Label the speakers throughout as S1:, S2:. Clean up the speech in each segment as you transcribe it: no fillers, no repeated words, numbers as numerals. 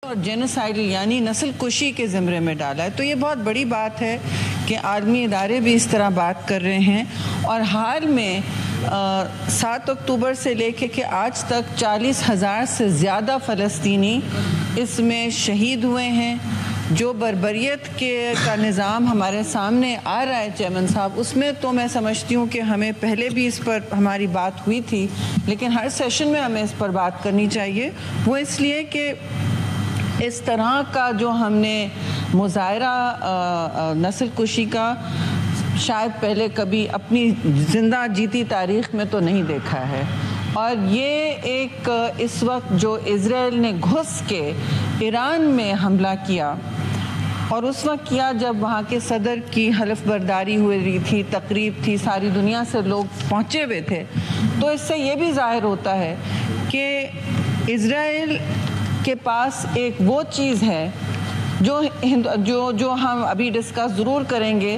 S1: اور جینوسائڈل یعنی نسل کشی کے زمرے میں ڈالا ہے. تو یہ بہت بڑی بات ہے کہ عالمی ادارے بھی اس طرح بات کر رہے ہیں. اور حال میں 7 اکتوبر سے لے کے آج تک 40,000 سے زیادہ فلسطینی اس میں شہید ہوئے ہیں. جو بربریت کا نظام ہمارے سامنے آ رہا ہے چیئرمین صاحب، اس میں تو میں سمجھتی ہوں کہ ہمیں پہلے بھی اس پر ہماری بات ہوئی تھی، لیکن ہر سیشن میں ہمیں اس پر بات کرنی چاہیے. وہ اس لیے کہ اس طرح کا جو ہم نے مظاہرہ نسل کشی کا شاید پہلے کبھی اپنی زندہ جیتی تاریخ میں تو نہیں دیکھا ہے. اور یہ ایک اس وقت جو اسرائیل نے گھس کے ایران میں حملہ کیا، اور اس وقت کیا جب وہاں کے صدر کی حلف برداری ہوئی رہی تھی، تقریب تھی، ساری دنیا سے لوگ پہنچے ہوئے تھے، تو اس سے یہ بھی ظاہر ہوتا ہے کہ اسرائیل کے پاس ایک وہ چیز ہے جو ہم ابھی ڈسکس ضرور کریں گے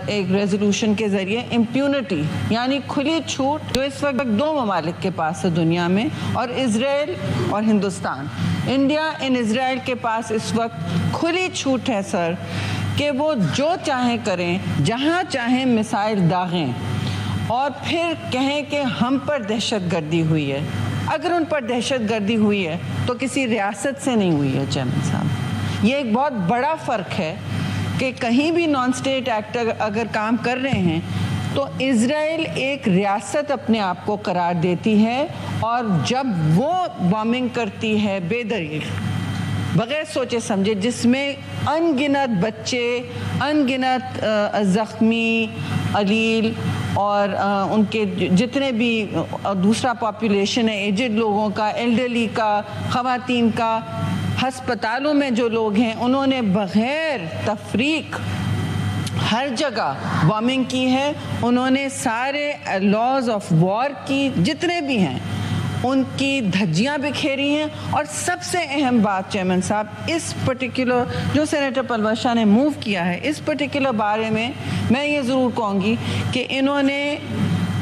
S1: ایک ریزولوشن کے ذریعے، امپیونٹی یعنی کھلی چھوٹ، جو اس وقت 2 ممالک کے پاس ہے دنیا میں، اور اسرائیل اور ہندوستان. انڈیا ان اسرائیل کے پاس اس وقت کھلی چھوٹ ہے سر، کہ وہ جو چاہیں کریں، جہاں چاہیں میسائل داغیں اور پھر کہیں کہ ہم پر دہشت گردی ہوئی ہے. اگر ان پر دہشت گردی ہوئی ہے تو کسی ریاست سے نہیں ہوئی ہے چیئرمین صاحب. یہ ایک بہت بڑا فرق ہے کہ کہیں بھی نان اسٹیٹ ایکٹر اگر کام کر رہے ہیں تو اسرائیل ایک ریاست اپنے آپ کو قرار دیتی ہے، اور جب وہ بامبنگ کرتی ہے بے دریغ بغیر سوچے سمجھے، جس میں ان گنت بچے، ان گنت زخمی، علیل اور ان کے جتنے بھی دوسرا پاپولیشن ہے، ایجڈ لوگوں کا، ایلڈرلی کا، خواتین کا، ہسپتالوں میں جو لوگ ہیں، انہوں نے بغیر تفریق ہر جگہ بامبنگ کی ہے. انہوں نے سارے لاز آف وار کی جتنے بھی ہیں ان کی دھجیاں بکھیری ہیں. اور سب سے اہم بات چیئرمین صاحب، اس پرٹیکولر جو سینیٹر پلوز شاہ نے موو کیا ہے، اس پرٹیکولر بارے میں یہ ضرور کہوں گی کہ انہوں نے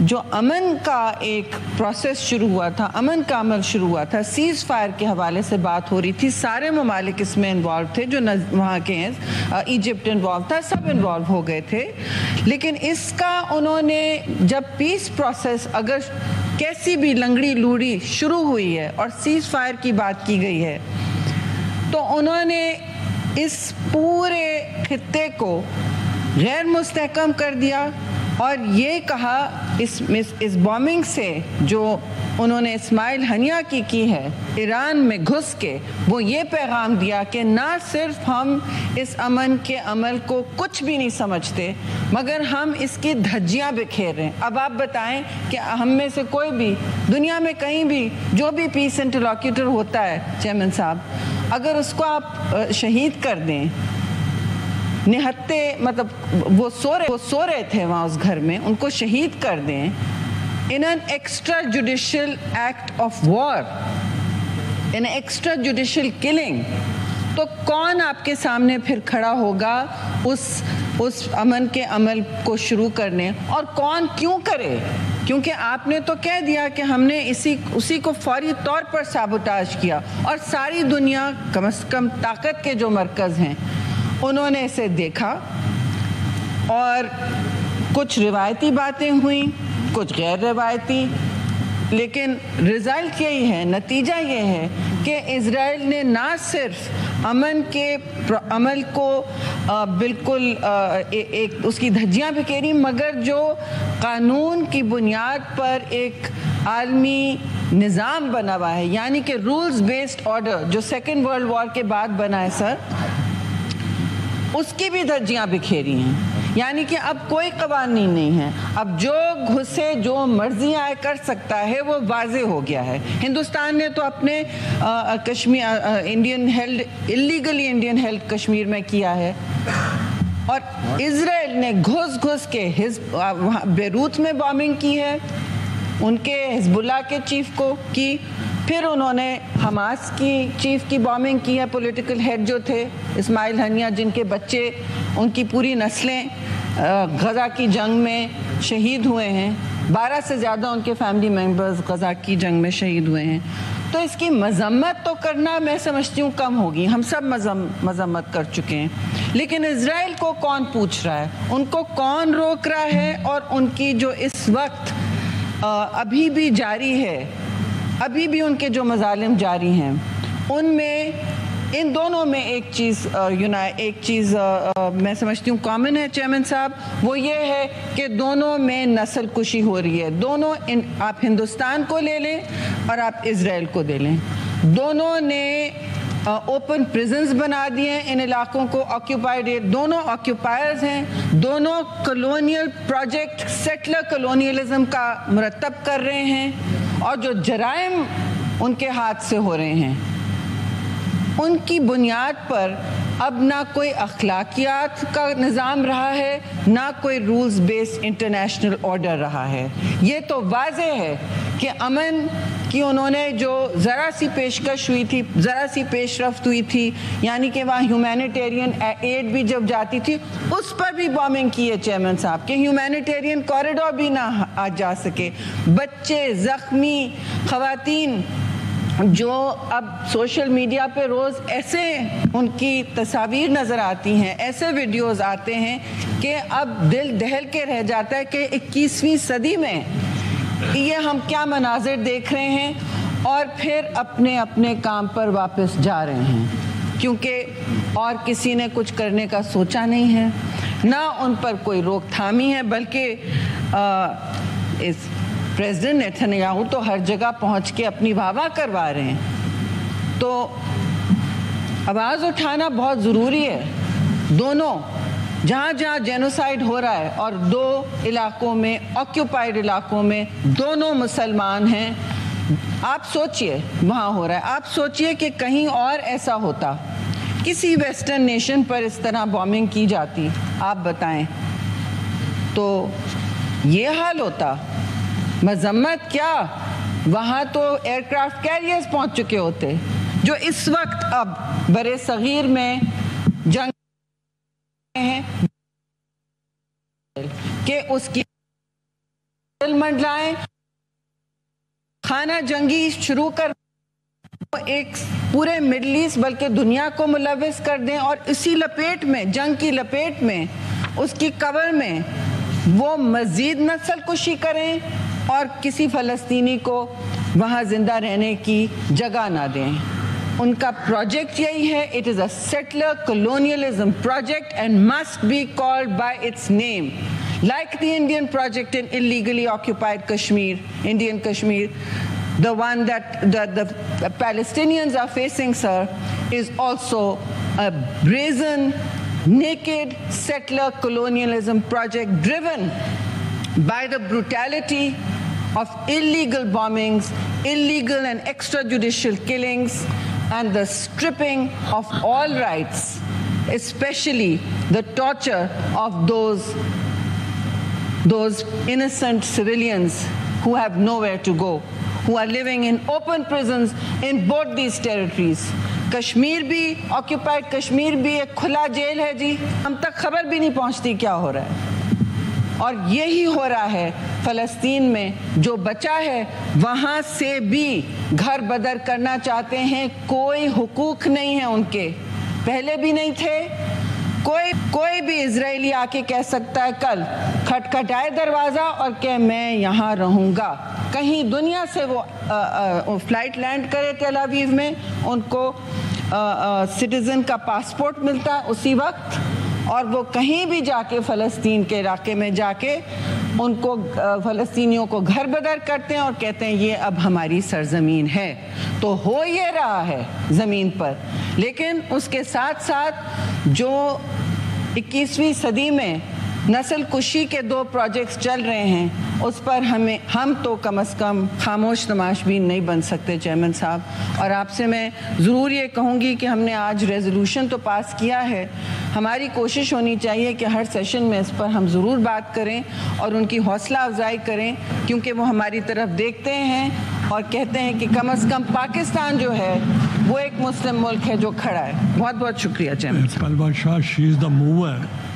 S1: جو امن کا ایک پروسیس شروع ہوا تھا، امن کا عمل شروع ہوا تھا، سیز فائر کے حوالے سے بات ہو رہی تھی، سارے ممالک اس میں انوالو تھے، جو وہاں کے ہیں، ایجپٹ انوالو تھا، سب انوالو ہو گئے تھے. لیکن اس کا انہوں نے جب پیس پروسیس اگر کیسی بھی لنگڑی لوڑی شروع ہوئی ہے اور سیز فائر کی بات کی گئی ہے، تو انہوں نے اس پورے خطے کو غیر مستحکم کر دیا، اور یہ کہا اس بامبنگ سے جو انہوں نے اسماعیل ہنیہ کی ہے ایران میں گھس کے، وہ یہ پیغام دیا کہ نہ صرف ہم اس امن کے عمل کو کچھ بھی نہیں سمجھتے، مگر ہم اس کی دھجیاں بکھیر رہے ہیں. اب آپ بتائیں کہ ہم میں سے کوئی بھی دنیا میں کہیں بھی جو بھی پیس انٹرلوکیٹر ہوتا ہے چیئرمین صاحب، اگر اس کو آپ شہید کر دیں، نہتے مطلب وہ سو رہے تھے وہاں اس گھر میں، ان کو شہید کر دیں in an extrajudicial act of war, in an extrajudicial killing، تو کون آپ کے سامنے پھر کھڑا ہوگا اس امن کے عمل کو شروع کرنے، اور کون کیوں کرے؟ کیونکہ آپ نے تو کہہ دیا کہ ہم نے اسی کو فوری طور پر سابوٹاج کیا، اور ساری دنیا کم از کم طاقت کے جو مرکز ہیں انہوں نے اسے دیکھا، اور کچھ روایتی باتیں ہوئیں، کچھ غیر روایتی، لیکن رزلٹ یہی ہے، نتیجہ یہ ہے کہ اسرائیل نے نہ صرف امن کے عمل کو بالکل ایک اس کی دھجیاں بکھیری، مگر جو قانون کی بنیاد پر ایک عالمی نظام بنا ہوا ہے، یعنی کہ رولز بیسڈ آرڈر جو سیکنڈ ورلڈ وار کے بعد بنا ہے سر، اس کی بھی دھجیاں بکھیری ہیں. یعنی کہ اب کوئی قوانین نہیں ہے، اب جو گھسے جو مرضی آئے کر سکتا ہے، وہ واضح ہو گیا ہے. ہندوستان نے تو اپنے کشمیر انڈین ہیلڈ کشمیر میں کیا ہے، اور اسرائیل نے گھس کے بیروت میں بامبنگ کی ہے، ان کے حزب اللہ کے چیف کو کی، پھر انہوں نے حماس کی چیف کی بامبنگ کی ہے، پولیٹیکل ہیڈ جو تھے اسماعیل ہنیہ، جن کے بچے، ان کی پوری نسلیں غزہ کی جنگ میں شہید ہوئے ہیں، 12 سے زیادہ ان کے فیملی ممبرز غزہ کی جنگ میں شہید ہوئے ہیں. تو اس کی مذمت تو کرنا میں سمجھتی ہوں کم ہوگی، ہم سب مذمت کر چکے ہیں، لیکن اسرائیل کو کون پوچھ رہا ہے، ان کو کون روک رہا ہے؟ اور ان کی جو اس وقت ابھی بھی جاری ہے، ابھی بھی ان کے جو مظالم جاری ہیں، ان میں ان دونوں میں ایک چیز میں سمجھتی ہوں کامن ہے چیئرمین صاحب، وہ یہ ہے کہ دونوں میں نسل کشی ہو رہی ہے۔ دونوں آپ ہندوستان کو لے لیں اور آپ اسرائیل کو دے لیں، دونوں نے اوپن پریزنز بنا دیے ہیں ان علاقوں کو، آکیوپائڈ، دونوں آکیوپائرز ہیں، دونوں کلونیل پروجیکٹ سیٹلر کلونیلزم کا مرتب کر رہے ہیں، اور جو جرائم ان کے ہاتھ سے ہو رہے ہیں ان کی بنیاد پر اب نہ کوئی اخلاقیات کا نظام رہا ہے، نہ کوئی رولز بیسڈ انٹرنیشنل آرڈر رہا ہے۔ یہ تو واضح ہے کہ امن کی انہوں نے جو ذرا سی پیشکش ہوئی تھی، ذرا سی پیش رفت ہوئی تھی، یعنی کہ وہاں ہیومینیٹیرین ایڈ بھی جب جاتی تھی اس پر بھی بامنگ کی ہے چیئرمین صاحب، کہ ہیومینیٹیرین کوریڈور بھی نہ آ جا سکے، بچے زخمی، خواتین جو اب سوشل میڈیا پہ روز ایسے ان کی تصاویر نظر آتی ہیں، ایسے ویڈیوز آتے ہیں کہ اب دل دہل کے رہ جاتا ہے کہ 21ویں صدی میں یہ ہم کیا مناظر دیکھ رہے ہیں، اور پھر اپنے اپنے کام پر واپس جا رہے ہیں، کیونکہ اور کسی نے کچھ کرنے کا سوچا نہیں ہے، نہ ان پر کوئی روک تھامی ہے، بلکہ اس پریزیڈنٹ نیتنیاہو تو ہر جگہ پہنچ کے اپنی واہ واہ کروا رہے ہیں۔ تو آواز اٹھانا بہت ضروری ہے، دونوں جہاں جہاں جینوسائیڈ ہو رہا ہے، اور دو علاقوں میں آکیوپائڈ علاقوں میں دونوں مسلمان ہیں، آپ سوچئے وہاں ہو رہا ہے، آپ سوچئے کہ کہیں اور ایسا ہوتا، کسی ویسٹرن نیشن پر اس طرح بامنگ کی جاتی، آپ بتائیں تو یہ حال ہوتا۔ مذمت کیا، وہاں تو ایئر کرافٹ کیریئرز پہنچ چکے ہوتے، جو اس وقت اب برے صغیر میں جنگ ہیں کہ اس کی منڈلائیں، خانہ جنگی شروع کر ایک پورے مڈل ایسٹ بلکہ دنیا کو ملوث کر دیں، اور اسی لپیٹ میں، جنگ کی لپیٹ میں، اس کی کور میں وہ مزید نسل کشی کریں اور کسی فلسطینی کو وہاں زندہ رہنے کی جگہ نہ دیں۔ ان کا پروجیکٹ یہی ہے، it is a settler colonialism project and must be called by its name. Like the Indian project in illegally occupied Kashmir, Indian Kashmir, the one that the Palestinians are facing, sir, is also a brazen, naked settler colonialism project driven by the brutality of illegal bombings, illegal and extrajudicial killings, and the stripping of all rights, especially the torture of those innocent civilians who have nowhere to go, who are living in open prisons in both these territories. Kashmir بھی، occupied Kashmir بھی ایک کھلا jail ہے جی، ہم تک خبر بھی نہیں پہنچتی کیا ہو رہا ہے، اور یہی ہو رہا ہے فلسطین میں، جو بچا ہے وہاں سے بھی گھر بدر کرنا چاہتے ہیں، کوئی حقوق نہیں ہیں ان کے، پہلے بھی نہیں تھے، کوئی بھی اسرائیلی آ کے کہہ سکتا ہے کل کھٹکھٹائے دروازہ اور کہ میں یہاں رہوں گا، کہیں دنیا سے وہ فلائٹ لینڈ کرے تیل اویو میں، ان کو سٹیزن کا پاسپورٹ ملتا ہے اسی وقت، اور وہ کہیں بھی جا کے فلسطین کے علاقے میں جا کے ان کو فلسطینیوں کو گھر بدر کرتے ہیں اور کہتے ہیں یہ اب ہماری سرزمین ہے۔ تو ہو یہ رہا ہے زمین پر، لیکن اس کے ساتھ ساتھ جو 21ویں صدی میں نسل کشی کے 2 پروجیکٹس چل رہے ہیں، اس پر ہم تو کم از کم خاموش تماشبین نہیں بن سکتے چیئرمین صاحب، اور آپ سے میں ضرور یہ کہوں گی کہ ہم نے آج ریزولوشن تو پاس کیا ہے، ہماری کوشش ہونی چاہیے کہ ہر سیشن میں اس پر ہم ضرور بات کریں اور ان کی حوصلہ افزائی کریں، کیونکہ وہ ہماری طرف دیکھتے ہیں اور کہتے ہیں کہ کم از کم پاکستان جو ہے وہ ایک مسلم ملک ہے جو کھڑا ہے۔ بہت بہت شکریہ چیئرمین صاحب۔